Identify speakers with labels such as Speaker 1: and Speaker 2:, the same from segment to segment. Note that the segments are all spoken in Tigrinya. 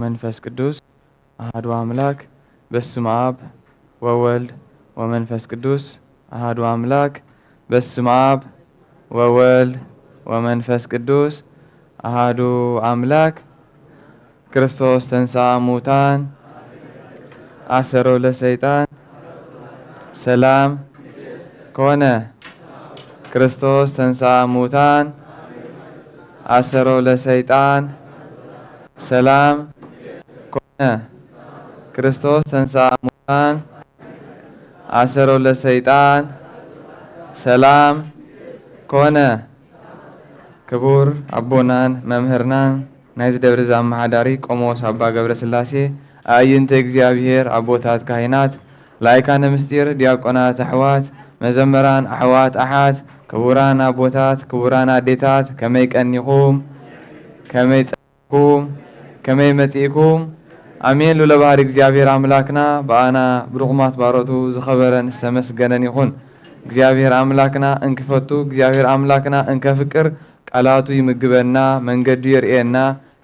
Speaker 1: መንፈስ ቅዱስ አሐዱ አምላክ በስመ አብ ወወልድ ወመንፈስ ቅዱስ አሐዱ አምላክ በስመ አብ ወወልድ ወመንፈስ ቅዱስ አሐዱ አምላክ ክርስቶስ ተንሥአ እሙታን አሰሮ ለሰይጣን ሰላም ኮነ። ክርስቶስ ተንሥአ እሙታን አሰሮ ለሰይጣን ሰላም ኮነ። ክርስቶስ ተንሥአ እሙታን አሰሮ ለሰይጣን ሰላም ኮነ። ክቡር አቦናን መምህርናን ናይዚ ደብረ ዘአማሓዳሪ ቆሞስ አባ ገብረ ስላሴ አዕይንተ እግዚአብሔር አቦታት ካህናት ላይካነ ምስጢር ዲያቆናት አሕዋት መዘመራን አሕዋት አሓት ክቡራን አቦታት ክቡራን አዴታት ከመይ ቀኒኹም ከመይ ጸኒኹም ከመይ መጺእኩም አሜን ሉለ ባህሪ እግዚአብሔር አምላክና በአና ብሩኽማት ባሮቱ ዝኸበረን ዝተመስገነን ይኹን። እግዚአብሔር አምላክና እንክፈቱ እግዚአብሔር አምላክና እንከፍቅር ቃላቱ ይምግበና መንገዱ የርእየና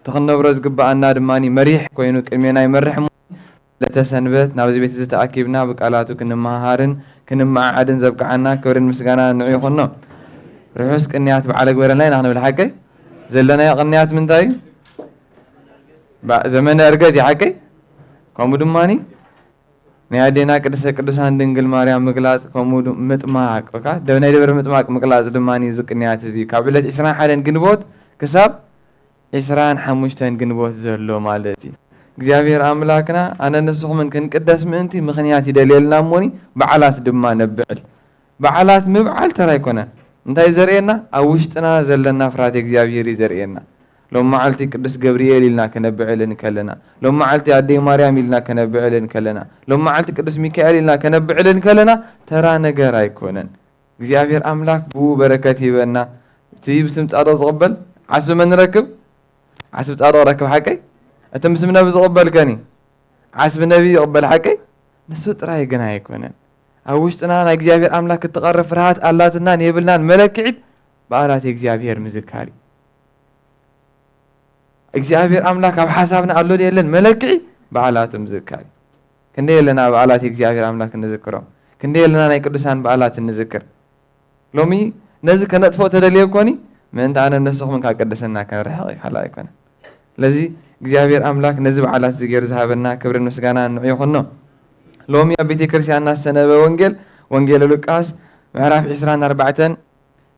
Speaker 1: ተኽነብሮ ዝግባአና ድማኒ መሪሕ ኮይኑ ቅድሜና ይመርሕ ለተሰንበት ናብዚ ቤት ዝተኣኪብና ብቃላቱ ክንመሃርን ክንመዓዓድን ዘብቅዓና ክብርን ምስጋና ንዑ ይኹኖ። ርሑስ ቅንያት በዓለ ግበረልና ኢና ክንብል ሓቀይ ዘለናዮ ቅንያት ምንታይ እዩ? ዘመነ እርገት ይሓቀይ ከምኡ ድማኒ ናይ ኣዴና ቅድስተ ቅዱሳን ድንግል ማርያም ምግላፅ ከምኡ ምጥማቅ ናይ ደብረ ምጥማቅ ምግላፅ ድማኒ ዝቅንያት እዚ ካብ ዕለት 21 ግንቦት ክሳብ 25 ግንቦት ዘሎ ማለት እዩ። እግዚአብሔር አምላክና አነ ንስኹምን ክንቅደስ ምእንቲ ምኽንያት ይደልየልና እሞኒ በዓላት ድማ ነብዕል። በዓላት ምብዓል ተራ ኣይኮነን። እንታይ ዘርእየና? ኣብ ውሽጥና ዘለና ፍርሃት እግዚአብሔር እዩ ዘርእየና። ሎም መዓልቲ ቅዱስ ገብርኤል ኢልና ከነብዕልን ከለና፣ ሎም መዓልቲ ኣዴይ ማርያም ኢልና ከነብዕልን ከለና፣ ሎም መዓልቲ ቅዱስ ሚካኤል ኢልና ከነብዕልን ከለና ተራ ነገር ኣይኮነን። እግዚአብሔር አምላክ ብኡ በረከት ይበና። እቲ ብስም ጻድቕ ዝቕበል ዓስብ መን ረክብ? ዓስብ ጻድቕ ረክብ ሓቀይ እቲ ምስም ነቢ ዝቕበልከኒ ዓስብ ነቢ ይቕበል ሓቀይ ንሱ ጥራይ ግን ኣይኮነን። ኣብ ውሽጥና ናይ እግዚአብሔር አምላክ ክትቐርብ ፍርሃት ኣላትና ንየብልናን መለክዒት በዓላት እግዚአብሔር ምዝካር እዩ። እግዚአብሔር አምላክ ኣብ ሓሳብና ኣሎ የለን መለክዒ በዓላት ምዝካር እዩ። ክንደይ የለና በዓላት እግዚአብሔር አምላክ እንዝክሮም፣ ክንደይ የለና ናይ ቅዱሳን በዓላት እንዝክር። ሎሚ ነዚ ከነጥፎ ተደልየ ኮኒ ምእንቲ ኣነ ነስኹምን ካብ ቅድስና ከንርሕቕ ይካላ ኣይኮነን። ስለዚ እግዚአብሔር አምላክ ነዚ በዓላት ዝገይሩ ዝሃበና ክብርን ምስጋና ንዑ ይኹኖ። ሎሚ ኣብ ቤተ ክርስቲያንና ዝተነበበ ወንጌል ሉቃስ ምዕራፍ 24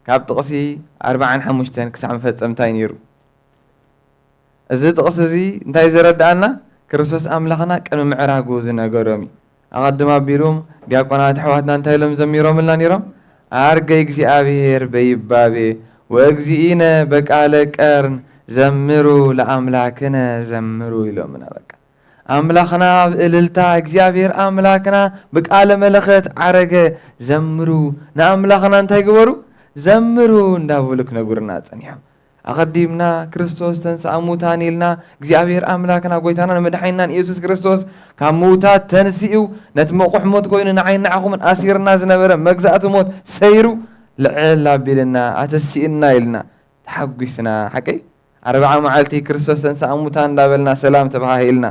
Speaker 1: ካብ ጥቕሲ 45 ክሳብ መፈፀምታይ ነይሩ። እዚ ጥቕሲ እዚ እንታይ ዘረዳእና? ክርስቶስ አምላኽና ቅድሚ ምዕራጉ ዝነገሮም እዩ። ኣቐድማ ኣቢሎም ዲያቆናት ኣሕዋትና እንታይ ኢሎም ዘሚሮምልና ነይሮም? አርገ እግዚአብሔር በይባቤ ወእግዚእነ በቃለ ቀርን ዘምሩ ለአምላክነ ዘምሩ ኢሎምና። በቃ አምላኽና ብእልልታ እግዚአብሔር አምላክና ብቃለ መለኸት ዓረገ ዘምሩ ንአምላኽና እንታይ ግበሩ? ዘምሩ እንዳብሉ ክነግሩና ፀኒሖም። ኣቐዲምና ክርስቶስ ተንሥአ እሙታን ኢልና እግዚአብሔር አምላክና ጎይታናን መድሓኒናን ኢየሱስ ክርስቶስ ካብ ምውታት ተንሲኡ ነቲ መቑሕ ሞት ኮይኑ ንዓይን ንዓኹምን ኣሲርና ዝነበረ መግዛእቲ ሞት ሰይሩ ልዕል ኣቢልና ኣተሲእና ኢልና ተሓጒስና ሓቀይ 40 መዓልቲ ክርስቶስ ተንሥአ እሙታን እንዳበልና ሰላም ተባሂልና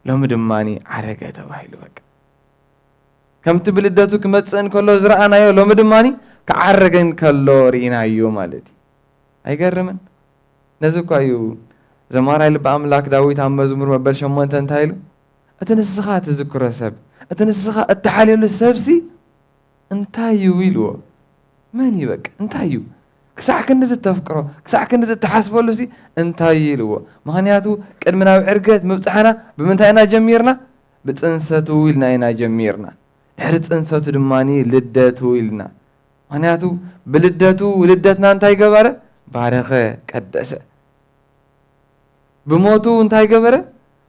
Speaker 1: ሎሚ ድማኒ ዓረገ ተባሂሉ። በቃ ከምቲ ብልደቱ ክመፅእን ከሎ ዝረአናዮ ሎሚ ድማኒ ክዓረገን ከሎ ርኢናዮ ማለት እዩ። ኣይገርምን? ነዚ እኳ እዩ ዘማራይ ልበ ኣምላክ ዳዊት ኣብ መዝሙር መበል 8 እንታይ ኢሉ? እቲ ንስኻ ትዝክሮ ሰብ እቲ ንስኻ እትሓልየሉ ሰብሲ እንታይ እዩ ኢልዎ። መን እዩ? በቃ እንታይ እዩ? ክሳዕ ክንዲ ዝተፍቅሮ ክሳዕ ክንዲ ዝተሓስበሉ ሲ እንታይ ኢልዎ? ምክንያቱ ቅድሚ ናብ ዕርገት ምብፃሕና ብምንታይ ኢና ጀሚርና? ብፅንሰቱ ኢልና ኢና ጀሚርና። ድሕሪ ፅንሰቱ ድማኒ ልደቱ ኢልና። ምክንያቱ ብልደቱ ልደትና እንታይ ገበረ? ባረኸ ቀደሰ። ብሞቱ እንታይ ገበረ?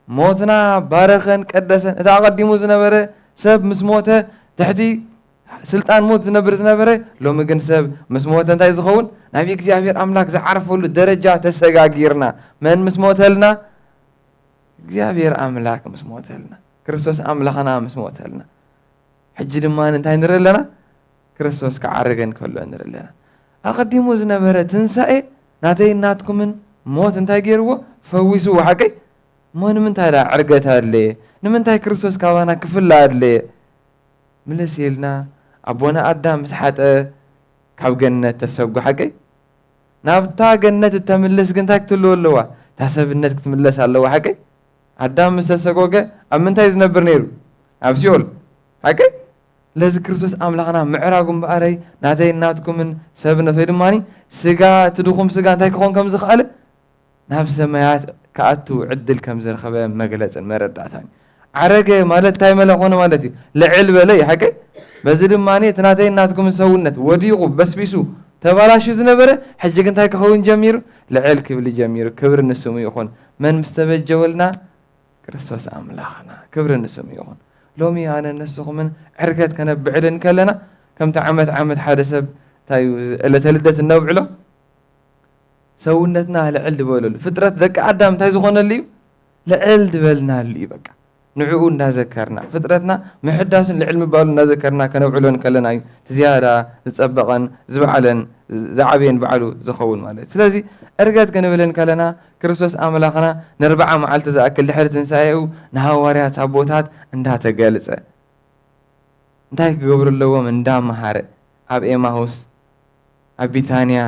Speaker 1: ሞትና ባረኸን ቀደሰን። እቲ ኣቐዲሙ ዝነበረ ሰብ ምስ ሞተ ትሕቲ ስልጣን ሞት ዝነበረ ሎሚ ግን ሰብ ምስ ሞተ እንታይ ዝኸውን? ናብ እግዚአብሔር አምላክ ዝዓርፈሉ ደረጃ ተሰጋጊርና። መን ምስ ሞተልና? እግዚአብሔር አምላክ ምስ ሞተልና፣ ክርስቶስ አምላኽና ምስ ሞተልና። ሕጂ ድማ እንታይ ንርኢ ኣለና? ክርስቶስ ክዓርገን ከሎ ንርኢ ኣለና። ኣቐዲሙ ዝነበረ ትንሳኤ ናተይ ናትኩምን ሞት እንታይ ገይርዎ? ፈዊሱ ሓቀይ مون من تاي عرقتها اللي نمن تاي كريستوس كابانا كفل اللي ملس يلنا أبونا أدم مسحات كاب جنة تسوق حقي نابتا جنة تملس جنتك تلو اللوا تحسب النت تملس على اللوا حقي أدم مستسقوجة أمن تاي زنبر نيرو أبسيول حقي لازم كريستوس أملاقنا معراقهم بأري ناتي ناتكم من سبنا في الماني سجا تدوخم سجا تاي كون كم زخالة نفس سمايات كأتو عدل كم زر خبا مجلس المرد عتاني عرقة مالت تاي ملاقونا مالتي لعلب لي حكي بزيد ماني تناتي ناتكم سوونت وديقو بس بيسو تبالاش زنبرة حجة انتاي كخون جمير لعل كبل جمير كبر النسوم يخون من مستبد جولنا كريستوس أملاقنا كبر النسوم يخون لومي أنا النسخ من عرقت كان بعلن كلنا كم تعمد عمد حادثة تاي اللي تلدت النوع له سوونتنا لعل دبولل فترة ذك عدم تاي زخون اللي لعل دبلنا اللي بقى نعقون نذكرنا فترتنا محدث العلم بالو نذكرنا كنوعلون كلنا زيادة تسبقا زبعلن زعبين بعلو زخون مالت لذي أرجعت كنبلن كلنا كريستوس أملاقنا نربع مع التزاكل لحرة نسايو نهاوريات عبوتات عندها تجالسة انتهي قبر اللو من دام مهارة أب إيماهوس أب بيتانيا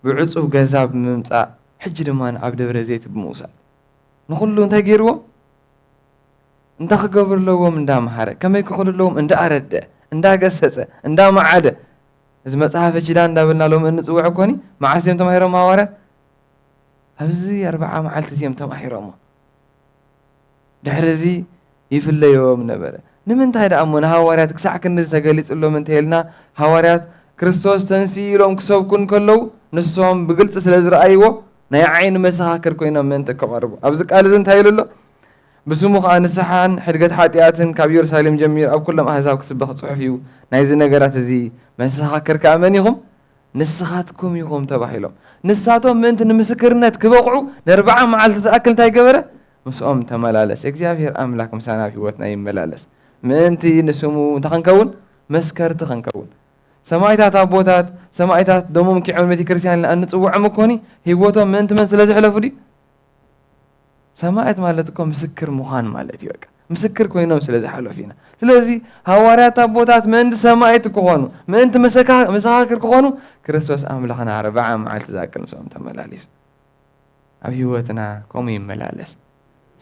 Speaker 1: بعصف جذاب ممتع حجر مان عبد برزيت بموسى نقول انتهي جيرو انت خقبر لهم من دام حارة كما يقول لهم انت أرد انت قسسة انت معادة إذا ما تصحف جدان دابلنا لهم ان نسوع كوني مع سيم تمهيرهم هاورة هبزي 4 معالت سيم تمهيرهم دحرزي يفل يوم نبرة نمن تايد أمون هاوريات كساع كنز تقليت لهم انتهلنا هاوريات كريستوس تنسي لهم كسوف كن كلو نسوهم بقلت سلازر أيوة ناي عين مساكر كوينا من تكبروا أبزك ألزن تايلو له بسموخ نسحان حرقت حاتياتن كاب يرسالم جميل أو كلهم أهزاو كسبخ صحفيو نايز نقرات زي مساكر كأمانيهم نسخاتكم يقوم تباحيلهم نساتهم من نمسكرنا تكبقعوا نربعا مع التسأكل تاي قبره مسؤوم تملالس اكزيافير أملاك مسانا في وطنا يملالس من تي نسمو تخنكون مسكر تخنكون سمايتات أبوتات سمايتات دومهم كي عمل متي كريسيان لأن تصوع مكوني هي بوتهم من تمن سلازح لفدي سماعت مالتكم مسكر مخان مالتي بقى مسكر كوينهم سلازح فينا سلازي هواريات أبوتات من سماعت كونوا من أنت مساكر كونوا كريستوس أملاخنا 4 مع التزاكل مسوم تملاليس أبي وطنا كومي ملالس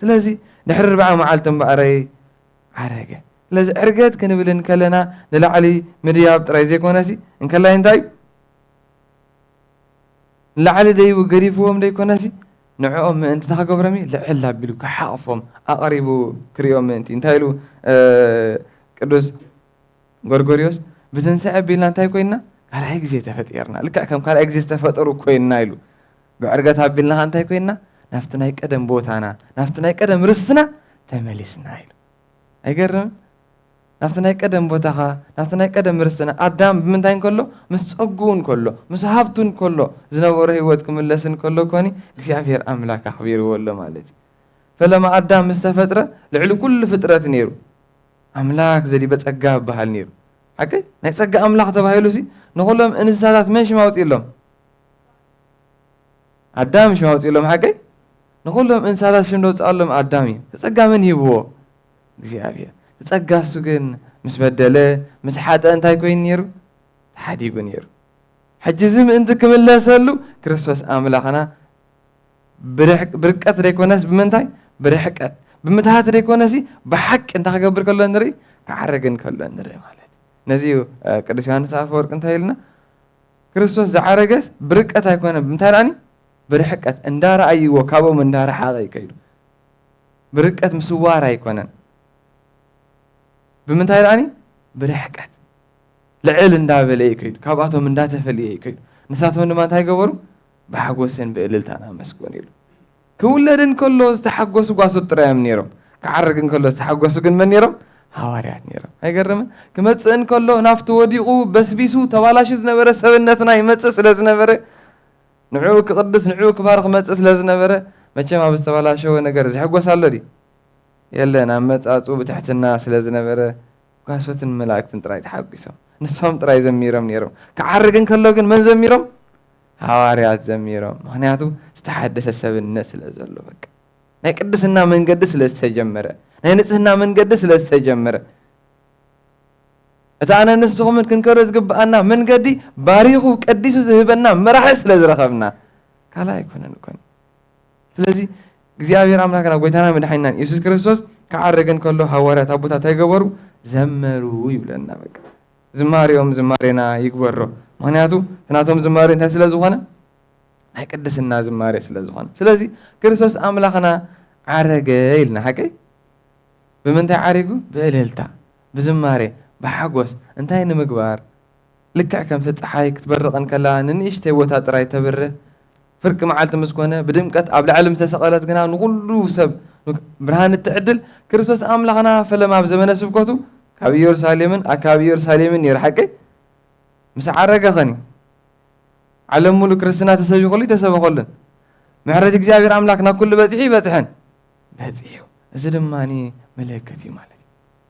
Speaker 1: سلازي نحر 4 مع التنبأري عرقة لازم عرقت كنبلن كلنا نلعلي مرياب ترايزي كوناسي إن كلا ينتاي نلعلي داي وقريبهم داي كوناسي نعوم أنت تحقق برمي لعلا بلو كحافهم أقربوا كريوم أنت انتايلو كدوس غورغوريوس بتنسى بيلنا انتاي كوينا على إجزي تفتيرنا لك كم قال إجزي تفتروا كوينا يلو بعرقتها بيلنا انتاي كوينا نفتنا يقدم بوتانا نفتنا يقدم رسنا تملسنا يلو أيقرم نفتنا يقدم بوتاها نفتنا يقدم رسنا أدام بمنتين كله مسقون كله مسحابتون كله زنور هيوتكم اللسن كله كوني كسيافير أملاك أخبير ولا مالتي فلما أدام مستفترة لعلو كل فترة نيرو أملاك زي بس أجاب بحال نيرو حكي نسأج أملاك تبعيلو سي نقول لهم إن السادات ماشي ما وصل لهم أدام مش ما وصل لهم حكي نقول لهم إن السادات شنو تسأل لهم أدامي تسأج من يبوه كسيافير تسأج سجن مش بدله مش حتى أنت هيكون نيرو حدي يكون نيرو حجزم أنت كمل لا سلو كريستوس أملاكنا بركات ريكوناس بمنتاي برحكات بمتهات ريكوناسي بحق أنت خبر كله نري كعرقن كله نري مالت نزيو كريستوس يوحنس أفورك أنت هيلنا كريستوس زعرقس بركات هيكون بمتهراني برحكات اندار أيوة كابو من دار حاضر يكيلو بركات مسوارة يكونن بمنتهراني برحكات لعل اندابلي يكيلو كاباتهم من داته فلي يكيلو نساتهم ما انتهي قبروا بحقوسين بقللتانا مسكون يلو كولدن كله استحقوسوا قاسوا الطريق نيرهم كعرقن كله استحقوسوا كن من نيرهم هواريات نيرهم هيقرم كمتصن كله نافت وديقو بس بيسو توالاشز نبره سبنتنا يمتص لازنبره نعوك قدس نعوك بارق متص لازنبره ماشي ما بستوالاشو ነገር زحقوس አለ ዲ የለን አመጻጹ በታሕት الناس ለዝነበረ ጓሶትን መላእክትን ጥራይ ተሐቂሶም ንሶም ጥራይ ዘሚሮም ነይሮም ከዓርግን ከሎ ግን መን ዘሚሮም ሐዋርያት ዘሚሮም ምክንያቱ ዝተሐደሰ ሰብነት ስለዘሎ በቃ ናይ ቅድስና መንገዲ ስለ ዝተጀመረ ናይ ንጽህና መንገዲ ስለ ዝተጀመረ እታ ኣነ ንስኹምን ክንከሮ ዝግብኣና መንገዲ ባሪኹ ቀዲሱ ዝህበና መራሒ ስለ ዝረኸብና ካልእ ኣይኮነን እኮን ስለዚ እግዚአብሔር አምላክና ጎይታና መድኃኒና ኢየሱስ ክርስቶስ ከዓረገን ከሎ ሐዋርያት አቦታት አይገበሩ ዘመሩ ይብለና በቃ ዝማሬኦም ዝማሬና ይግበሮ ምክንያቱ እናቶም ዝማሬ እንታይ ስለ ዝኾነ ናይ ቅድስና ዝማሬ ስለ ዝኾነ ስለዚ ክርስቶስ አምላክና ዓረገ ኢልና ሓቀይ ብምንታይ ዓሪጉ ብእልልታ ብዝማሬ ብሓጎስ እንታይ ንምግባር ልክዕ ከም ፀሓይ ክትበርቕን ከላ ንንእሽተይ ቦታ ጥራይ ተብርህ ፍርቂ መዓልቲ ምስኮነ ብድምቀት ኣብ ላዕሊ ምስተሰቐለት ግና ንኩሉ ሰብ ብርሃን ትዕድል ክርስቶስ አምላክና ፈለማ ኣብ ዘመነ ስብከቱ ካብ ኢየሩሳሌምን ኣካባቢ ኢየሩሳሌምን ይርሐቀይ ምስ ዓረገ ኸኒ ዓለም ሙሉ ክርስትና ተሰቢኹሉ ተሰበኸሉን ምሕረት እግዚአብሔር አምላክ ናብ ኩሉ በፂሑ ይበፅሐን በፂሑ እዚ ድማኒ መለከት እዩ ማለት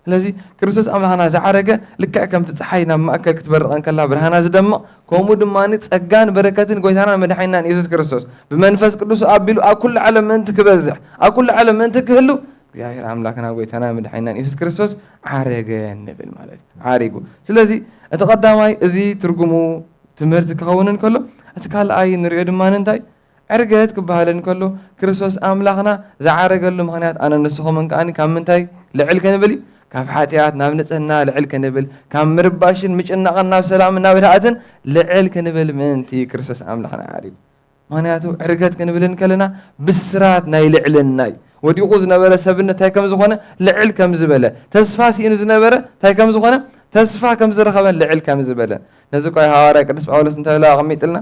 Speaker 1: ስለዚ ክርስቶስ አምላክና ዝዓረገ ልክዕ ከምቲ ፀሓይ ናብ ማእከል ክትበርቐን ከላ ብርሃና ዝደምቕ ከምኡ ድማኒ ጸጋን በረከትን ጎይታና መድኃኒና ኢየሱስ ክርስቶስ ብመንፈስ ቅዱስ ኣቢሉ ኣብ ኩሉ ዓለም ምእንቲ ክበዝሕ ኣብ ኩሉ ዓለም ምእንቲ ክህሉ እግዚአብሔር አምላክና ጎይታና መድኃኒና ኢየሱስ ክርስቶስ ዓረገ ንብል ማለት ዓሪጉ ስለዚ እቲ ቀዳማይ እዚ ትርጉሙ ትምህርቲ ክኸውን ከሎ እቲ ካልኣይ ንሪኦ ድማኒ እንታይ ዕርገት ክበሃልን ከሎ ክርስቶስ አምላክና ዝዓረገሉ ምክንያት ኣነ ንስኹምን ከኣኒ ካብ ምንታይ ልዕል ክንብል እዩ ካብ ሓጢአት ናብ ንጽህና ልዕል ክንብል ካብ ምርባሽን ምጭናቕን ናብ ሰላምን ናብ ርህኣትን ልዕል ክንብል ምእንቲ ክርስቶስ አምላክና ዓሪጉ ምክንያቱ ዕርገት ክንብልን ከለና ብስራት ናይ ልዕልና እዩ ወዲቑ ዝነበረ ሰብነት እንታይ ከም ዝኾነ ልዕል ከም ዝበለ ተስፋ ሲኢኑ ዝነበረ እንታይ ከም ዝኾነ ተስፋ ከም ዝረኸበን ልዕል ከም ዝበለ ነዚ ቆይ ሐዋርያ ቅዱስ ጳውሎስ እንታይ ኢሉ ኣቐሚጥልና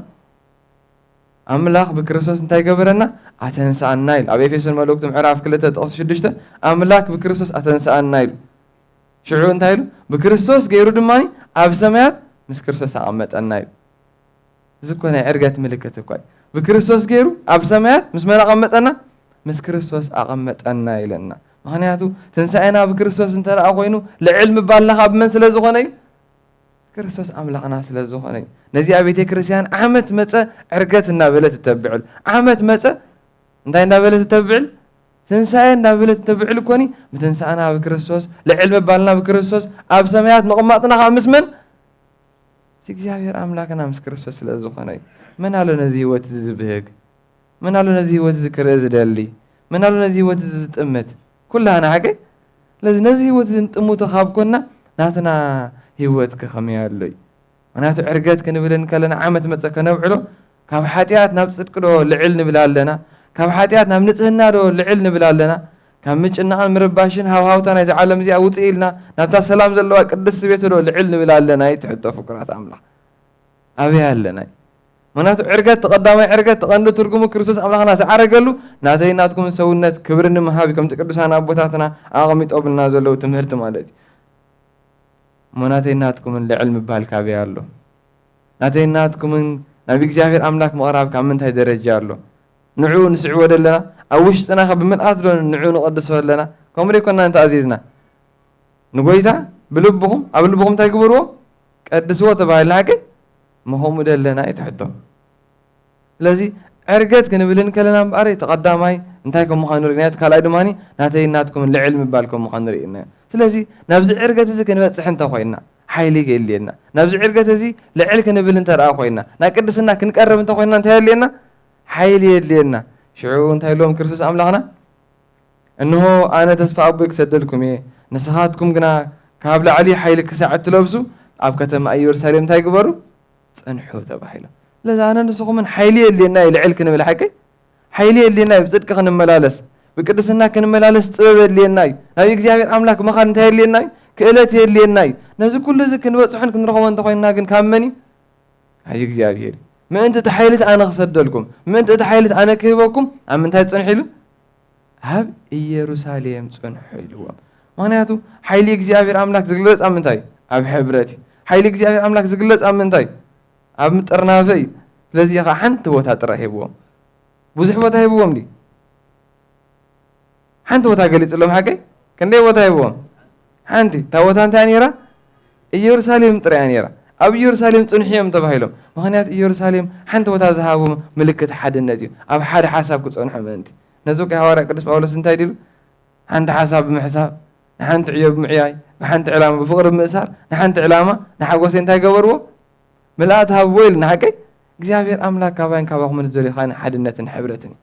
Speaker 1: አምላክ ብክርስቶስ እንታይ ገበረና ኣተንሳኣና ኢሉ ኣብ ኤፌሶን መልእክቱ ምዕራፍ 2 ጥቕሲ 6 አምላክ ብክርስቶስ ኣተንሳኣና ኢሉ ሽዑ እንታይ ኢሉ ብክርስቶስ ገይሩ ድማኒ ኣብ ሰማያት ምስ ክርስቶስ ኣቐመጠና ኢሉ እዚ እኮ ናይ ዕርገት ምልክት እኳ ብክርስቶስ ገይሩ ኣብ ሰማያት ምስ መን ኣቐመጠና ምስ ክርስቶስ ኣቐመጠና ኢለና ምክንያቱ ትንሳኤና ብክርስቶስ እንተረኣ ኮይኑ ልዕል ምባልና ካብ መን ስለ ዝኾነ እዩ ክርስቶስ አምላክና ስለ ዝኾነ እዩ ነዚ ኣብ ቤተ ክርስቲያን ዓመት መፀ ዕርገት እናበለት ተብዕል ዓመት መፀ እንታይ እናበለት ተብዕል ትንሳኤ እናበለት ተብዕል ኮኒ ብትንሳኤና ብክርስቶስ ልዕል ምባልና ብክርስቶስ ኣብ ሰማያት ምቕማጥና ካብ ምስ መን እግዚአብሔር አምላክና ምስ ክርስቶስ ስለ ዝኾነ እዩ መን ኣሎ ነዚ ህይወት ዝብህግ መን ኣሎ ነዚ ህይወት ዝክርኢ ዝደሊ መን ኣሎ ነዚ ህይወት ዝጥምት ኩላና ሓቀይ ስለዚ ነዚ ህይወት ዝንጥሙቶ ካብ ኮና ናትና ህይወት ከመይ ኣሎ እዩ ምክንያቱ ዕርገት ክንብልን ከለና ዓመት መፀ ከነውዕሎ ካብ ሓጢአት ናብ ፅድቂ ዶ ልዕል ንብል ኣለና ካብ ሓጢአት ናብ ንጽህና ዶ ልዕል ንብል ኣለና ካብ ምጭናቕን ምርባሽን ሃውሃውታ ናይዚ ዓለም እዚኣ ውፅእ ኢልና ናብታ ሰላም ዘለዋ ቅድስቲ ቤት ዶ ልዕል ንብል ኣለና ይትሕቶ ፍቁራት አምላክ ኣበይ ኣለና ምክንያቱ ዕርገት ተቐዳማይ ዕርገት ተቐንዲ ትርጉሙ ክርስቶስ አምላክና ዝዓረገሉ ናተይ ናትኩም ሰውነት ክብሪ ንምሃብ ከምቲ ቅዱሳን ኣቦታትና ኣቐሚጦምልና ዘለው ትምህርቲ ማለት እዩ ናተይ ናትኩምን ልዕል ምባል ካበይ ኣሎ ናተይ ናትኩምን ናብ እግዚአብሔር አምላክ ምቕራብ ካብ ምንታይ ደረጃ ኣሎ ንዑ ንስዕቦ ደለና ኣብ ውሽጥና ብምልኣት ዶ ንዑ ንቐድሶ ኣለና ከምኡ ደይኮና እንተኣዚዝና ንጎይታ ብልብኹም ኣብ ልብኹም እንታይ ግበርዎ ቀድስዎ ተባሂልና ሓቂ ምኸምኡ ደለና ይትሕቶ ስለዚ ዕርገት ክንብልን ከለና እምበኣር ተቐዳማይ እንታይ ከም ምዃኑ ርኢና ካልኣይ ድማኒ ናተይ ናትኩምን ልዕል ምባል ከም ምዃኑ ርኢና ስለዚ ናብዚ ዕርገት እዚ ክንበፅሕ እንተኮይና ሓይሊ የድልየና ናብዚ ዕርገት እዚ ልዕል ክንብል እንተረኣ ኮይና ናይ ቅድስና ክንቀርብ እንተኮይና እንታይ የድልየና ሓይሊ የድልየና ሽዑ እንታይ ኢሎም ክርስቶስ አምላክና እንሆ ኣነ ተስፋ ኣቦይ ክሰደድኩም እየ ንስኻትኩም ግና ካብ ላዕሊ ሓይሊ ክሳዕ እትለብሱ ኣብ ከተማ ኢየሩሳሌም እንታይ ግበሩ ፅንሑ ተባሂሎም ስለዚ ኣነ ንስኹምን ሓይሊ የድልየና እዩ ልዕል ክንብል ሓቂ ሓይሊ የድልየና እዩ ብፅድቂ ክንመላለስ ብቅድስና ክንመላለስ ጥበብ የድልየና እዩ ናብ እግዚአብሔር አምላክ ምኻድ እንታይ የድልየና እዩ ክእለት የድልየና እዩ ነዚ ኩሉ እዚ ክንበፅሖን ክንረኸቦ እንተኮይና ግን ካብ መን እዩ ካብ እግዚአብሔር ምእንቲ እቲ ሓይልት ኣነ ክሰደልኩም ምእንቲ እቲ ሓይልት ኣነ ክህበኩም ኣብ ምንታይ ፅንሑ ኢሉ ኣብ ኢየሩሳሌም ፅንሑ ኢልዎም ምክንያቱ ሓይሊ እግዚአብሔር አምላክ ዝግለፅ ኣብ ምንታይ ኣብ ሕብረት እዩ ሓይሊ እግዚአብሔር አምላክ ዝግለፅ ኣብ ምንታይ ኣብ ምጥርናፈ እዩ ስለዚ ኸ ሓንቲ ቦታ ጥራይ ሂብዎም ብዙሕ ቦታ ሂብዎም ዲ ሓንቲ ቦታ ገሊፅሎም ሓቀይ ክንደይ ቦታ ሂብዎም ሓንቲ እታ ቦታ እንታይ ነይራ ኢየሩሳሌም ጥራያ ነይራ ኣብ ኢየሩሳሌም ፅንሕዮም ተባሂሎም ምክንያቱ ኢየሩሳሌም ሓንቲ ቦታ ዝሃቦም ምልክት ሓድነት እዩ ኣብ ሓደ ሓሳብ ክፀንሑ ምእንቲ نزوك حواري قدس باولوس انتاي ديلو حانت حساب بمحساب نحانت عيوب معياي نحانت علامة بفقر بمئسار نحانت علامة نحاقوس انتاي قبروا ملآت هابويل نحكي እግዚአብሔር አምላክ ካባይን ካባኹም ንዘሪ ኻን ሓድነትን ሕብረትን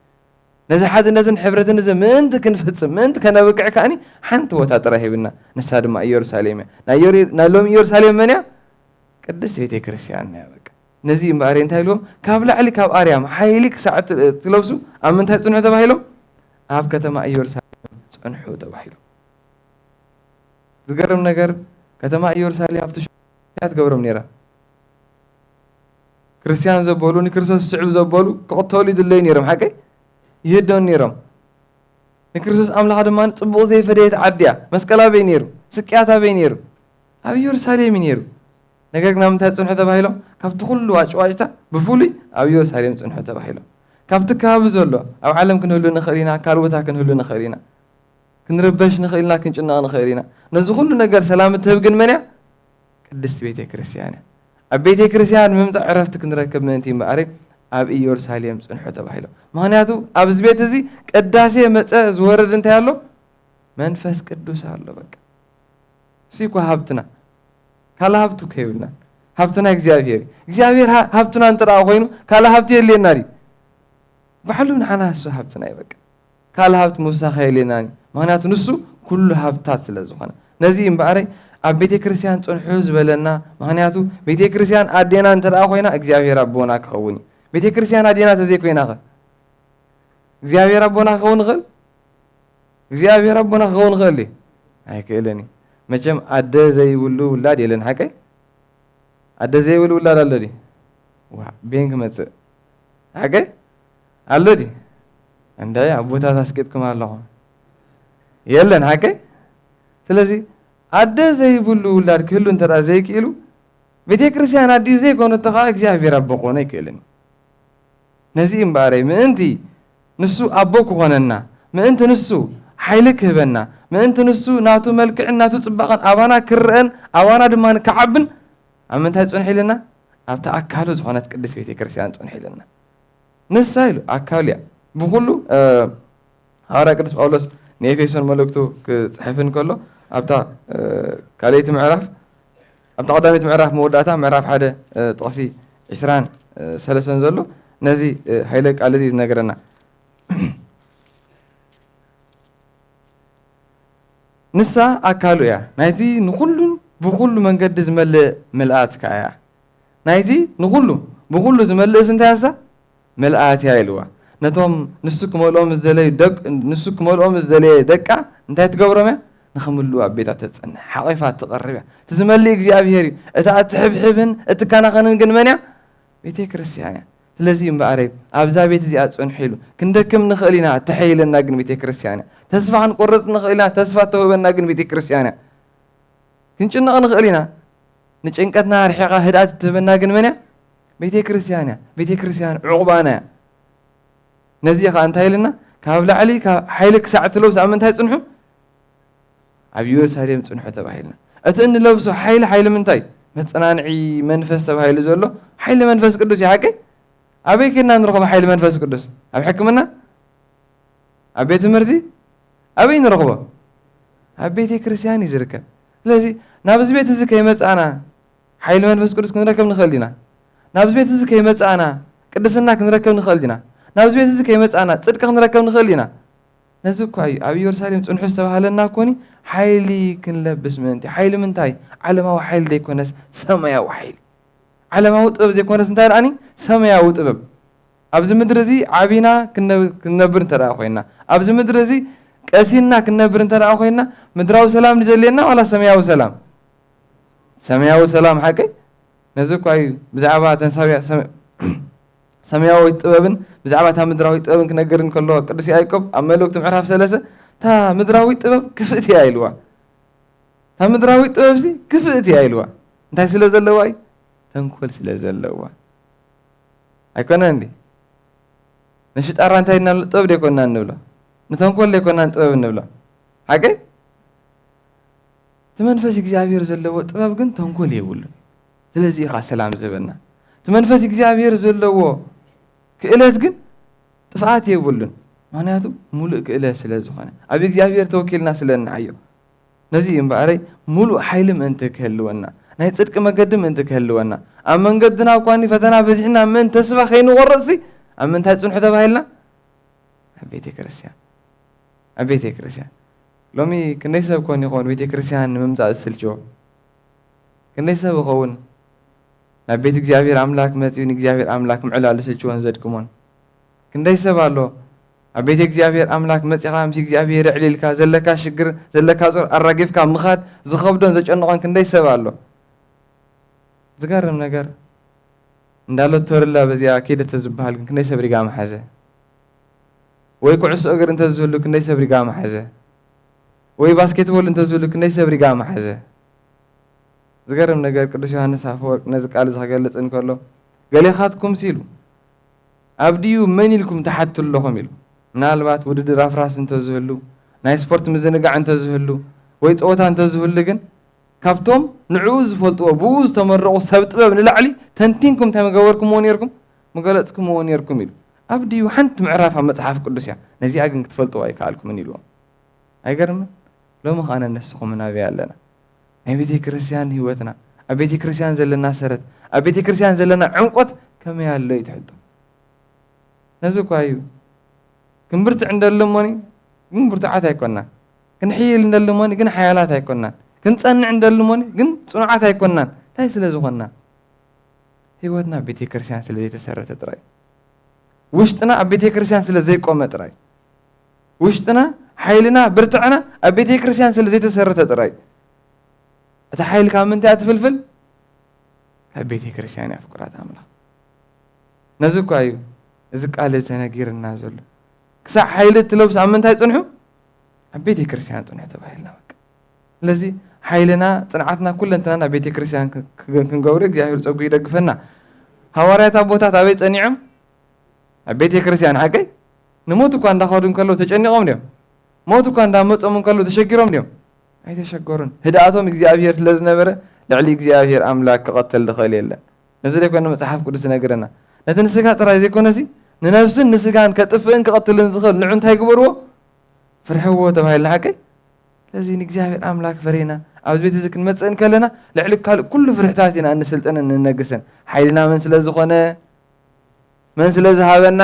Speaker 1: ነዚ ሓድነትን ሕብረትን እዚ ምንት ክንፍጽም ምንት ከነብቅዕ ካኒ ሓንቲ ቦታ ጥራይ ሂብና ንሳ ድማ ኢየሩሳሌም ናይ ሎሚ ኢየሩሳሌም መን እያ ቅድስት ቤተ ክርስቲያን እያ በቃ ነዚ እምበኣር እንታይ ኢልዎም ካብ ላዕሊ ካብ ኣርያም ሓይሊ ክሳዕ ትለብሱ ኣብ ምንታይ ጽንሑ ተባሂሎም ኣብ ከተማ ኢየሩሳሌም ጽንሑ ተባሂሎም ዝገርም ነገር ከተማ ኢየሩሳሌም ኣብቲ ሽት ገብሮም ነይራ ክርስቲያን ዘበሉ ንክርስቶስ ስዕብ ዘበሉ ክቕተሉ ይድለዩ ነይሮም ሓቀይ ይህደውን ነይሮም ንክርስቶስ ኣምላኽ ድማ ጽቡቕ ዘይፈደየት ዓድያ መስቀላ በይ ነይሩ ስቅያታ በይ ነይሩ ኣብ ኢየሩሳሌም ነይሩ ነገር ግን ኣብ ምንታይ ጽንሑ ተባሂሎም ካብቲ ኩሉ ዋጭዋጭታ ብፍሉይ ኣብ ኢየሩሳሌም ጽንሑ ተባሂሎም ካብቲ ከባቢ ዘሎ ኣብ ዓለም ክንህሉ ንኽእል ኢና ካልእ ቦታ ክንህሉ ንኽእል ኢና ክንርበሽ ንኽእል ኢና ክንጭነቕ ንኽእል ኢና ነዚ ኩሉ ነገር ሰላም እትህብ ግን መን እያ ቅድስት ቤተ ክርስቲያን እያ ኣብ ቤተ ክርስቲያን ምምጻእ ዕረፍቲ ክንረክብ ምእንቲ እምበኣር ኣብ ኢየሩሳሌም ጽንሑ ተባሂሎም ምክንያቱ ኣብዚ ቤት እዚ ቅዳሴ መፀ ዝወርድ እንታይ ኣሎ መንፈስ ቅዱስ ኣሎ በቃ ሲኮ ሃብትና ካለ ሃብቱ ከይብልና ሃብትና እግዚአብሔር ሃብቱና እንጥራ ኮይኑ ካለ ሃብቲ የለና ዲ ባዕሉ ንዓና እሱ ሃብትና ይበቃ ካለ ሃብት ምውሳኽ የለና ምክንያቱ ንሱ ኩሉ ሃብታት ስለ ዝኾነ ነዚ እምበኣር ኣብ ቤተ ክርስቲያን ጽንሑ ዝበለና ምክንያቱ ቤተ ክርስቲያን ኣዴና እንተደኣ ኮይና እግዚአብሔር ኣቦና ክኸውን ቤተ ክርስቲያን ኣዴና ተዘይኮይና ኸ እግዚአብሔር ኣቦና ክኸውን ይኽእል እግዚአብሔር ኣቦና ክኸውን ይኽእል ኣይክእልን መቸም ኣደ ዘይብሉ ውላድ የለን ሓቀይ ኣደ ዘይብሉ ውላድ ኣሎ ዲ ቤን ክመፅእ ሓቀይ ኣሎ ዲ እንታይ ኣቦታት ኣስቂጥኩም ኣለኹም የለን ሓቀይ ስለዚ ኣደ ዘይብሉ ውላድ ክህሉ እንተደኣ ዘይክእሉ ቤተ ክርስቲያን ኣዲኡ ዘይኮነ ተኻ እግዚአብሔር ኣቦ ክኾነ ይክእልን ነዚ እምበኣረይ ምእንቲ ንሱ ኣቦ ክኾነና ምእንቲ ንሱ ሓይሊ ክህበና ምእንቲ ንሱ ናቱ መልክዕን ናቱ ጽባቐን ኣባና ክርአን ኣባና ድማ ክዓብን ኣብ ምንታይ ጽንሑ ኢልና ኣብቲ ኣካሉ ዝኾነት ቅድስት ቤተ ክርስቲያን ጽንሑ ኢልና ንሳ ኢሉ ኣካሉ እያ ብኩሉ ሐዋርያ ቅዱስ ጳውሎስ ንኤፌሶን መልእክቱ ክጽሕፍን ከሎ ኣብታ ካልአይቲ ምዕራፍ ኣብታ ቀዳሚት ምዕራፍ መወዳእታ ምዕራፍ 1 ጥቕሲ 23 ዘሎ ነዚ ሃይለ ቃል እዚ ዝነገረና ንሳ ኣካሉ እያ ናይቲ ንኩሉን ብኩሉ መንገዲ ዝመልእ ምልኣት ከዓ እያ ናይቲ ንኩሉ ብኩሉ ዝመልእስ እንታይ እሳ ምልኣት እያ ኢልዋ ነቶም ንሱ ክመልኦም ዝደለየ ደቃ እንታይ ትገብሮም እያ ንኽምሉ ኣብ ቤታ ተጸንሕ ሓቒፋ ትቐርብ እያ ትዝመልእ እግዚኣብሔር እዩ እታ እትሕብሕብን እትከናኸንን ግን መን እያ ቤተ ክርስቲያን እያ ስለዚ እምበኣረይ ኣብዛ ቤት እዚኣ ጽንሑ ኢሉ ክንደክም ንኽእል ኢና እተሐይለና ግን ቤተ ክርስቲያን እያ ተስፋ ክንቆርፅ ንኽእል ኢና ተስፋ ተውበና ግን ቤተ ክርስቲያን እያ ክንጭነቕ ንኽእል ኢና ንጭንቀትና ርሒቓ ህድኣት እትህበና ግን መን እያ ቤተ ክርስቲያን እያ ቤተ ክርስቲያን ዕቑባና እያ ነዚ ኸ እንታይ ኢልና ካብ ላዕሊ ካብ ሓይሊ ክሳዕ ትለብሱ ኣብ ምንታይ ጽንሑ ኣብ ኢየሩሳሌም ጽንሑ ተባሂልና እቲ እንለብሶ ሓይሊ ምንታይ መጸናንዒ መንፈስ ተባሂሉ ዘሎ ሓይሊ መንፈስ ቅዱስ እዩ ሓቀይ ኣበይ ከድና ንረኽቦ ሓይሊ መንፈስ ቅዱስ ኣብ ሕክምና ኣብ ቤት ትምህርቲ ኣበይ ንረኽቦ ኣብ ቤተ ክርስቲያን እዩ ዝርከብ ስለዚ ናብዚ ቤት እዚ ከይመጻእና ሓይሊ መንፈስ ቅዱስ ክንረከብ ንኽእል ኢና ናብዚ ቤት እዚ ከይመጻእና ቅድስና ክንረከብ ንኽእል ኢና ናብዚ ቤት እዚ ከይመጻእና ጽድቂ ክንረከብ ንኽእል ኢና ነዚ እኳ እዩ ኣብ ኢየሩሳሌም ጽንሑ ዝተባሃለና ኮኒ ሓይሊ ክንለብስ ምእንቲ ሓይሊ ምንታይ ዓለማዊ ሓይሊ ዘይኮነስ ሰማያዊ ሓይሊ ዓለማዊ ጥበብ ዘይኮነስ እንታይ ደኣኒ ሰማያዊ ጥበብ ኣብዚ ምድሪ እዚ ዓቢና ክንነብር እንተደኣ ኮይና ኣብዚ ምድሪ እዚ ቀሲና ክንነብር እንተደኣ ኮይና ምድራዊ ሰላም ድዘልየና ዋላ ሰማያዊ ሰላም ሰማያዊ ሰላም ሓቀይ ነዚ እኳ እዩ ብዛዕባ ተንሳብያ ሰማያዊ ጥበብን ብዛዕባ እታ ምድራዊ ጥበብን ክነገር እንከሎ ቅዱስ ያዕቆብ ኣብ መልእክቱ ምዕራፍ 3 እታ ምድራዊ ጥበብ ክፍእት እያ ኢልዋ እታ ምድራዊ ጥበብ እዚ ክፍእት እያ ኢልዋ እንታይ ስለ ዘለዋ እዩ ተንኮል ስለ ዘለዋ ኣይኮነን እንዲ ንሽጣራ እንታይ ኢልና ጥበብ ደይኮንና እንብሎ ንተንኮል ደይኮንና ጥበብ እንብሎ ሓቀይ እቲ መንፈስ እግዚኣብሔር ዘለዎ ጥበብ ግን ተንኮል የብሉን ስለዚ ኢኻ ሰላም ዝህበና እቲ መንፈስ እግዚኣብሔር ዘለዎ ክእለት ግን ጥፍኣት የብሉን ምክንያቱ ሙሉእ ክእለት ስለ ዝኾነ ኣብ እግዚኣብሔር ተወኪልና ስለ ንዓዮ ነዚ እምበኣረይ ሙሉእ ሓይሊ ምእንቲ ክህልወና ናይ ጽድቂ መገዲ ምእንቲ ክህልወና ኣብ መንገድና እኳኒ ፈተና በዚሕና ምን ተስፋ ከይንቆርጽ ኣብ ምንታይ ጽንሑ ተባሂልና ኣብ ቤተ ክርስቲያን ኣብ ቤተ ክርስቲያን ሎሚ ክንደይ ሰብ ኮን ይኾን ቤተ ክርስቲያን ንምምጻእ ዝስልችዎ ክንደይ ሰብ ይኸውን ናብ ቤት እግዚኣብሔር ኣምላክ መጺኡ ንእግዚኣብሔር ኣምላክ ምዕላል ዝስልችዎን ዘድክሞን ክንደይ ሰብ ኣሎ ኣብ ቤት እግዚኣብሔር ኣምላክ መጺኻ ምስ እግዚኣብሔር ዕሊልካ ዘለካ ሽግር ዘለካ ጾር ኣራጊፍካ ምኻድ ዝኸብዶን ዘጨንቆን ክንደይ ሰብ ኣሎ ዝገርም ነገር እንዳሎት ተወርላ በዚኣ ከይደተ ዝበሃል ግን ክንደይ ሰብ ሪጋ መሓዘ ወይ ኩዕሶ እግር እንተዝህሉ ክንደይ ሰብ ሪጋ መሓዘ ወይ ባስኬትቦል እንተዝህሉ ክንደይ ሰብ ሪጋ መሓዘ ዝገርም ነገር ቅዱስ ዮሐንስ አፈወርቅ ነዚ ቃል ዝኸገልጽ እንከሎ ገሌኻትኩም ሲሉ ኣብ ድዩ መን ኢልኩም ተሓቱ ኣለኹም ኢሉ ምናልባት ውድድር ኣፍራስ እንተዝህሉ ናይ ስፖርት ምዝንጋዕ እንተዝህሉ ወይ ፀወታ እንተዝህሉ ግን ካብቶም ንዕኡ ዝፈልጥዎ ብኡ ዝተመረቑ ሰብ ጥበብ ንላዕሊ ተንቲንኩም እንታይ መገበርኩምዎ ነርኩም መገለጽኩምዎ ነርኩም ኢሉ ኣብ ድዩ ሓንቲ ምዕራፍ ኣብ መጽሓፍ ቅዱስ እያ ነዚኣ ግን ክትፈልጥዎ ኣይከኣልኩምን ኢልዎም ኣይገርምን ሎሚ ኸኣነ ነስኹም ናብያ ኣለና ናይ ቤተ ክርስቲያን ህይወትና ኣብ ቤተ ክርስቲያን ዘለና ሰረት ኣብ ቤተ ክርስቲያን ዘለና ዕንቆት ከመይ ኣሎ ይትሕጡ ነዚ እኳ እዩ ክንብርትዕ እንደልሞኒ ግን ብርቱዓት ኣይኮናን ክንሕይል እንደልሞኒ ግን ሓያላት ኣይኮናን ክንጸንዕ እንደልሞኒ ግን ጽኑዓት ኣይኮናን እንታይ ስለ ዝኾንና ህይወትና ኣብ ቤተ ክርስቲያን ስለ ዘይተሰረተ ጥራይ ውሽጥና ኣብ ቤተ ክርስቲያን ስለ ዘይቆመ ጥራይ ውሽጥና ሓይልና ብርትዕና ኣብ ቤተ ክርስቲያን ስለ ዘይተሰረተ ጥራይ እቲ ሓይል ካብ ምንታይ ትፍልፍል ካብ ቤተ ክርስቲያን እያ ፍቁራት ኣምላኽ ነዚ እኳ እዩ እዚ ቃል ተነጊርና ዘሎ ክሳብ ሓይሊ እትለብሱ ኣብ ምንታይ ጽንሑ ኣብ ቤተ ክርስቲያን ጽንሑ ተባሂልና በቃ ስለዚ ሓይልና ጽንዓትና ኩለንትና ኣብ ቤተ ክርስቲያን ክንገብሮ እግዚኣብሔር ፀጉ ይደግፈና ሃዋርያት ኣቦታት ኣበይ ጸኒዖም ኣብ ቤተ ክርስቲያን ሓቀይ ንሞት እኳ እንዳኸዱ ከለዉ ተጨኒቖም ድዮም ሞት እኳ እንዳመፆም ከለዉ ተሸጊሮም ድዮም ኣይተሸገሩን ህድኣቶም እግዚኣብሔር ስለ ዝነበረ ልዕሊ እግዚኣብሔር ኣምላክ ክቐተል ዝኽእል የለን ነዚ ዘይኮነ መጽሓፍ ቅዱስ ነገረና ነቲ ንስጋ ጥራይ ዘይኮነሲ ንነፍስን ንስጋን ከጥፍእን ክቐትልን ዝኽእል ንዑ እንታይ ግበርዎ ፍርሕዎ ተባሂልና ሓቀይ ስለዚ ንእግዚኣብሔር ኣምላክ ፈሪና ኣብዚ ቤት እዚ ክንመፅእን ከለና ልዕሊ ካልእ ኩሉ ፍርሕታት ኢና እንስልጥንን እንነግስን ሓይልና መን ስለ ዝኾነ መን ስለ ዝሃበና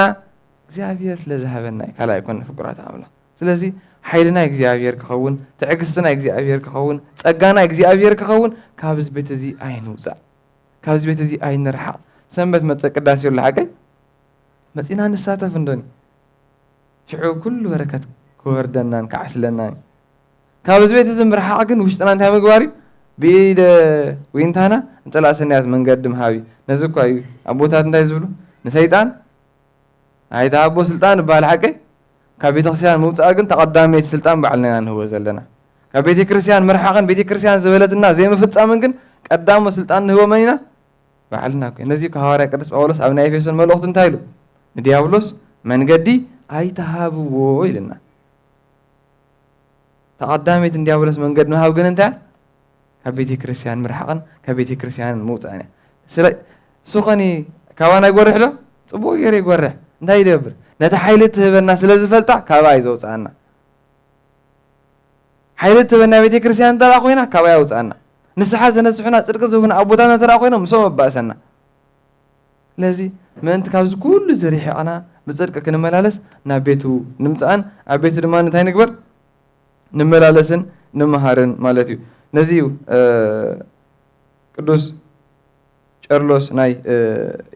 Speaker 1: እግዚኣብሔር ስለ ዝሃበና ካልእ ኣይኮነ ፍቁራት ኣምላኽ ስለዚ ሓይልና እግዚኣብሔር ክኸውን ትዕግስትና እግዚኣብሔር ክኸውን ጸጋና እግዚኣብሔር ክኸውን ካብዚ ቤት እዚ ኣይንውፃእ ካብዚ ቤት እዚ ኣይንርሓቕ ሰንበት መፅእ ቅዳሴ ኣሎ ሓቀይ መፂና ንሳተፍ እንዶኒ ሽዑ ኩሉ በረከት ክወርደናን ክዓስለናን ካብዚ ቤት እዚ ምርሓቕ ግን ውሽጥና እንታይ ምግባር እዩ ብኢደ ወይንታና እንፀላእ ሰናያት መንገዲ ምሃብ እዩ ነዚ እኳ እዩ ኣቦታት እንታይ ዝብሉ ንሰይጣን ኣይታ ኣቦ ስልጣን ይበሃል ሓቀይ ካብ ቤተ ክርስቲያን ምውፃእ ግን ተቐዳሜት ስልጣን ባዕልና ንህቦ ዘለና ካብ ቤተ ክርስቲያን ምርሓቕን ቤተ ክርስቲያን ዝበለትና ዘይምፍፃምን ግን ቀዳሞ ስልጣን ንህቦ መን ኢና ባዕልና ኮይ ነዚ ሐዋርያ ቅዱስ ጳውሎስ ኣብ ናይ ኤፌሶን መልእኽቲ እንታይ ኢሉ ንዲያብሎስ መንገዲ ኣይተሃብዎ ኢልና ተቐዳሜት ንዲያብሎስ መንገዲ ምሃብ ግን እንታይ ካብ ቤተ ክርስቲያን ምርሓቕን ካብ ቤተ ክርስቲያን ምውፃእን እያ ስለ ሱኸኒ ካባና ይጎርሕ ዶ ጽቡቕ ገይሩ ይጎርሕ እንታይ ይገብር ነቲ ሓይሊ ትህበና ስለ ዝፈልጣ ካባ እዩ ዘውፅኣና ሓይሊ ትህበና ቤተ ክርስቲያን እንተኣ ኮይና ካባ ያውፅኣና ንስሓ ዘነስሑና ጽድቂ ዝህቡና ኣቦታትና እንተኣ ኮይኖም ምሶም ኣባእሰና ስለዚ ምእንቲ ካብዚ ኩሉ ዝሪሕቕና ብጽድቂ ክንመላለስ ናብ ቤቱ ንምፅኣን ኣብ ቤቱ ድማ እንታይ ንግበር ንመላለስን ንመሃርን ማለት እዩ ነዚ እዩ ቅዱስ ጨርሎስ ናይ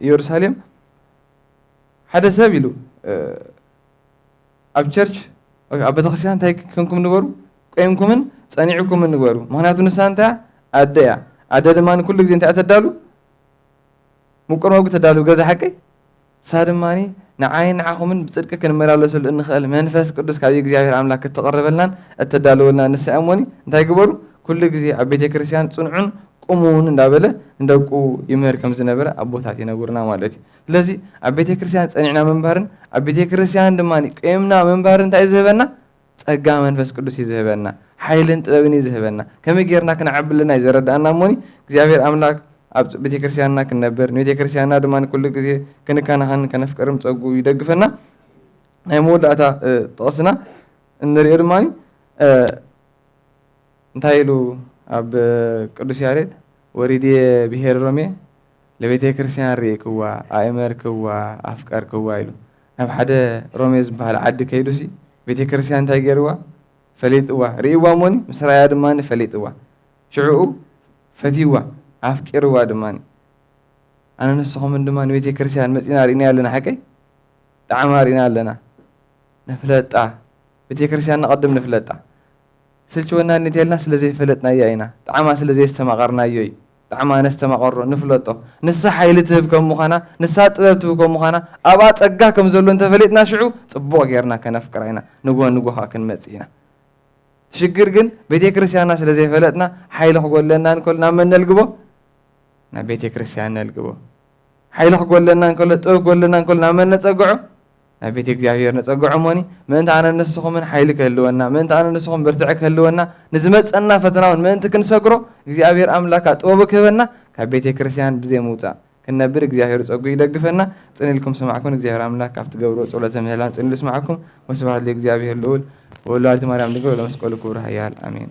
Speaker 1: ኢየሩሳሌም ሓደ ሰብ ኢሉ ኣብ ቸርች ኣብ ቤተክርስቲያን እንታይ ክንኩም ንበሩ ቆይምኩምን ጸኒዕኩምን ንበሩ ምክንያቱ ንሳ እንታይ ኣደ እያ ኣደ ድማ ንኩሉ ግዜ እንታይ ተዳሉ ምቁር መጉ ተዳሉ ገዛ ሓቀይ እሳ ድማኒ ንዓይን ንዓኹምን ብጽድቂ ክንመላለሰሉ እንኽእል መንፈስ ቅዱስ ካብ እግዚኣብሔር ኣምላክ ክትቐርበልናን እተዳለወልና ንሳ እሞኒ እንታይ ግበሩ ኩሉ ግዜ ኣብ ቤተ ክርስቲያን ጽኑዑን ቁሙን እንዳበለ እንደቁ ይምህር ከም ዝነበረ ኣቦታት ይነግሩና ማለት እዩ ስለዚ ኣብ ቤተ ክርስቲያን ጸኒዕና መንባርን ኣብ ቤተ ክርስቲያን ድማኒ ቆይምና መንባርን እንታይ ዝህበና ጸጋ መንፈስ ቅዱስ ይዝህበና ሓይልን ጥበብን ይዝህበና ከመይ ጌርና ክንዓብልና ይዘረዳእና እሞኒ እግዚኣብሔር ኣምላክ ኣብ ቤተ ክርስቲያንና ክንነብር ንቤተ ክርስቲያንና ድማኒ ኩሉ ግዜ ክንከናኸን ከነፍቅርም ፀጉ ይደግፈና። ናይ መወዳእታ ጠቕስና እንሪኦ ድማኒ እንታይ ኢሉ ኣብ ቅዱስ ያሬድ ወሪድየ ብሄር ሮሜ ለቤተ ክርስቲያን ርኢክዋ ኣእመርክዋ ኣፍቀርክዋ ኢሉ ናብ ሓደ ሮሜ ዝበሃል ዓዲ ከይዱሲ ቤተ ክርስቲያን እንታይ ገይርዋ ፈሊጥዋ ርኢዋ እሞኒ ምስ ራእያ ድማኒ ፈሊጥዋ ሽዑኡ ፈቲዋ ኣፍቂርዋ ድማኒ ኣነ ንስኹምን ድማ ንቤተ ክርስቲያን መፂና ርኢና ኣለና ሓቀይ ጣዕማ ርኢና ኣለና ነፍለጣ ቤተ ክርስቲያን ንቐድም ንፍለጣ ስልችወና እንተልና ስለዘይፈለጥናያ ኢና ጣዕማ ስለዘይስተማቐርናዮ እዩ ጣዕማ ነስተማቐሮ ንፍለጦ ንሳ ሓይሊ ትህብ ከም ምዃና ንሳ ጥበብ ትህብ ከም ምዃና ኣብኣ ፀጋ ከም ዘሎ እንተፈሊጥና ሽዑ ፅቡቕ ጌርና ከነፍቅራ ኢና ንጎ ከዓ ክንመፅእ ኢና ሽግር ግን ቤተ ክርስቲያንና ስለዘይፈለጥና ሓይሊ ክጎለና እንከሎ ናብ መን ነልግቦ ናብ ቤተ ክርስቲያን ነልግቦ ሓይሊ ክጎለና እንከሎ ጥበብ ክጎለና እንከሎ ናብ መን ነፀግዖ ናብ ቤተ እግዚኣብሔር ነፀግዖ እሞኒ ምእንቲ ኣነ ንስኹምን ሓይሊ ክህልወና ምእንቲ ኣነ ንስኹም ብርትዕ ክህልወና ንዝመፀና ፈተና እውን ምእንቲ ክንሰግሮ እግዚኣብሔር ኣምላካ ጥበቡ ክህበና ካብ ቤተ ክርስቲያን ብዘይ ምውፃእ كنبر እግዚአብሔር ጸጉ ይደግፈና ጽንልኩም ሰማዕኩም እግዚአብሔር አምላክ ካፍት ገብሮ ጸሎተ ምህላን ጽንል ስማዕኩም ወስብሐት ለእግዚአብሔር ልዑል ወወላዲቱ ማርያም ድንግል ወለመስቀሉ ክቡር ኃያል አሜን።